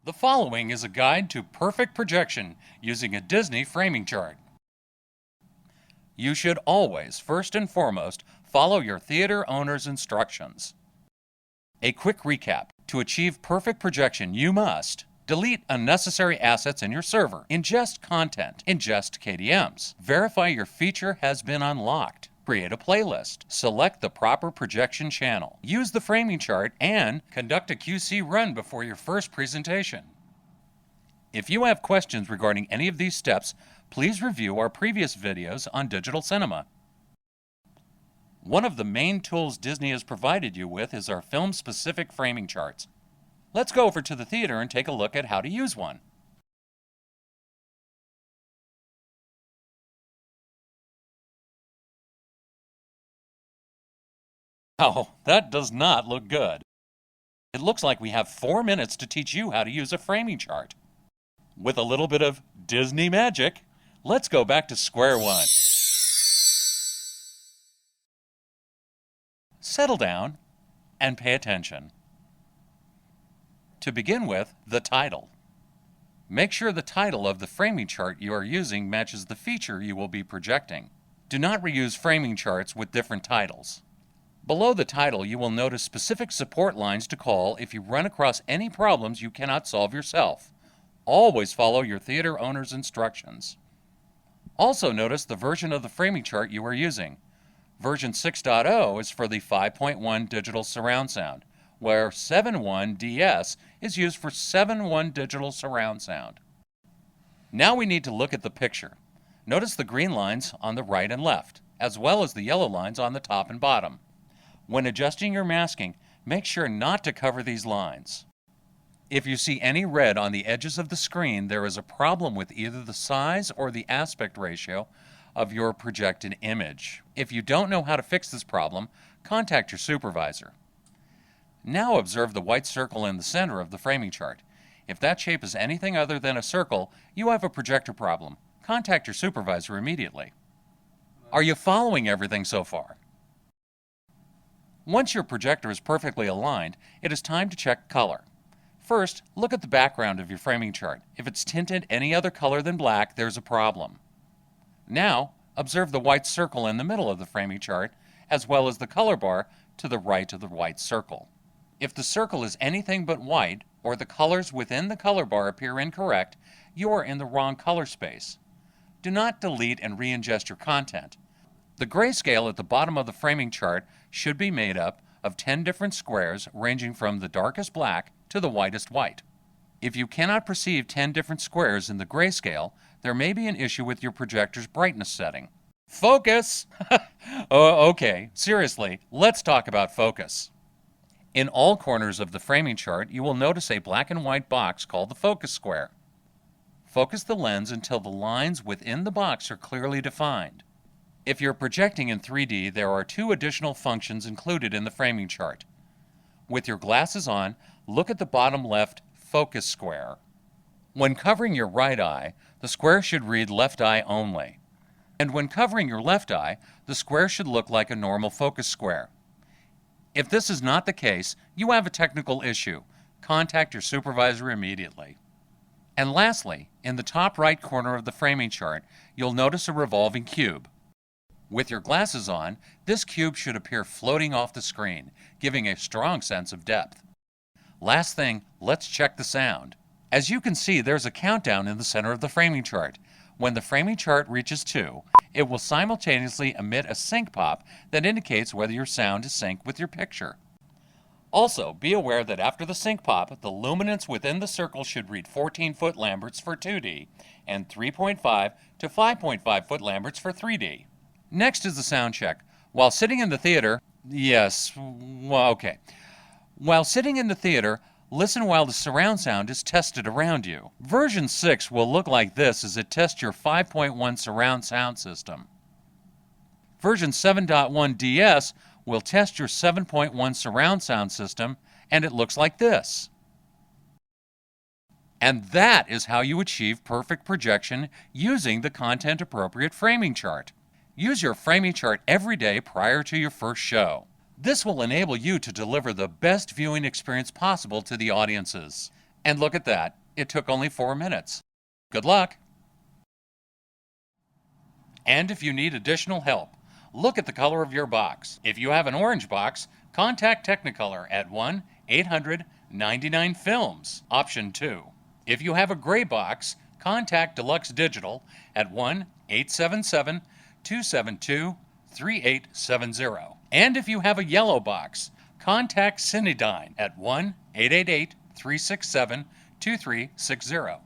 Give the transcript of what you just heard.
The following is a guide to perfect projection using a Disney framing chart. You should always, first and foremost, follow your theater owner's instructions. A quick recap. To achieve perfect projection, you must delete unnecessary assets in your server, ingest content, ingest KDMs, verify your feature has been unlocked, create a playlist, select the proper projection channel, use the framing chart, and conduct a QC run before your first presentation. If you have questions regarding any of these steps, please review our previous videos on digital cinema. One of the main tools Disney has provided you with is our film-specific framing charts. Let's go over to the theater and take a look at how to use one. Oh, that does not look good. It looks like we have 4 minutes to teach you how to use a framing chart. With a little bit of Disney magic, let's go back to square one. Settle down and pay attention. To begin with, the title. Make sure the title of the framing chart you are using matches the feature you will be projecting. Do not reuse framing charts with different titles. Below the title, you will notice specific support lines to call if you run across any problems you cannot solve yourself. Always follow your theater owner's instructions. Also notice the version of the framing chart you are using. Version 6.0 is for the 5.1 digital surround sound, where 7.1 DS is used for 7.1 digital surround sound. Now we need to look at the picture. Notice the green lines on the right and left, as well as the yellow lines on the top and bottom. When adjusting your masking, make sure not to cover these lines. If you see any red on the edges of the screen, there is a problem with either the size or the aspect ratio of your projected image. If you don't know how to fix this problem, contact your supervisor. Now observe the white circle in the center of the framing chart. If that shape is anything other than a circle, you have a projector problem. Contact your supervisor immediately. Are you following everything so far? Once your projector is perfectly aligned, it is time to check color. First, look at the background of your framing chart. If it's tinted any other color than black, there's a problem. Now, observe the white circle in the middle of the framing chart, as well as the color bar to the right of the white circle. If the circle is anything but white, or the colors within the color bar appear incorrect, you are in the wrong color space. Do not delete and re-ingest your content. The grayscale at the bottom of the framing chart should be made up of 10 different squares ranging from the darkest black to the whitest white. If you cannot perceive 10 different squares in the grayscale, there may be an issue with your projector's brightness setting. Focus! Okay, seriously, let's talk about focus. In all corners of the framing chart, you will notice a black and white box called the focus square. Focus the lens until the lines within the box are clearly defined. If you're projecting in 3D, there are 2 additional functions included in the framing chart. With your glasses on, look at the bottom left focus square. When covering your right eye, the square should read left eye only. And when covering your left eye, the square should look like a normal focus square. If this is not the case, you have a technical issue. Contact your supervisor immediately. And lastly, in the top right corner of the framing chart, you'll notice a revolving cube. With your glasses on, this cube should appear floating off the screen, giving a strong sense of depth. Last thing, let's check the sound. As you can see, there's a countdown in the center of the framing chart. When the framing chart reaches 2, it will simultaneously emit a sync pop that indicates whether your sound is synced with your picture. Also, be aware that after the sync pop, the luminance within the circle should read 14-foot Lamberts for 2D and 3.5 to 5.5-foot Lamberts for 3D. Next is the sound check. While sitting in the theater, While sitting in the theater, listen while the surround sound is tested around you. Version 6 will look like this as it tests your 5.1 surround sound system. Version 7.1 DS will test your 7.1 surround sound system, and it looks like this. And that is how you achieve perfect projection using the content-appropriate framing chart. Use your framing chart every day prior to your first show. This will enable you to deliver the best viewing experience possible to the audiences. And look at that, it took only 4 minutes. Good luck! And if you need additional help, look at the color of your box. If you have an orange box, contact Technicolor at 1-800-99-FILMS, option 2. If you have a gray box, contact Deluxe Digital at 1-877-272-3870. And if you have a yellow box, contact Cinedyne at 1-888-367-2360.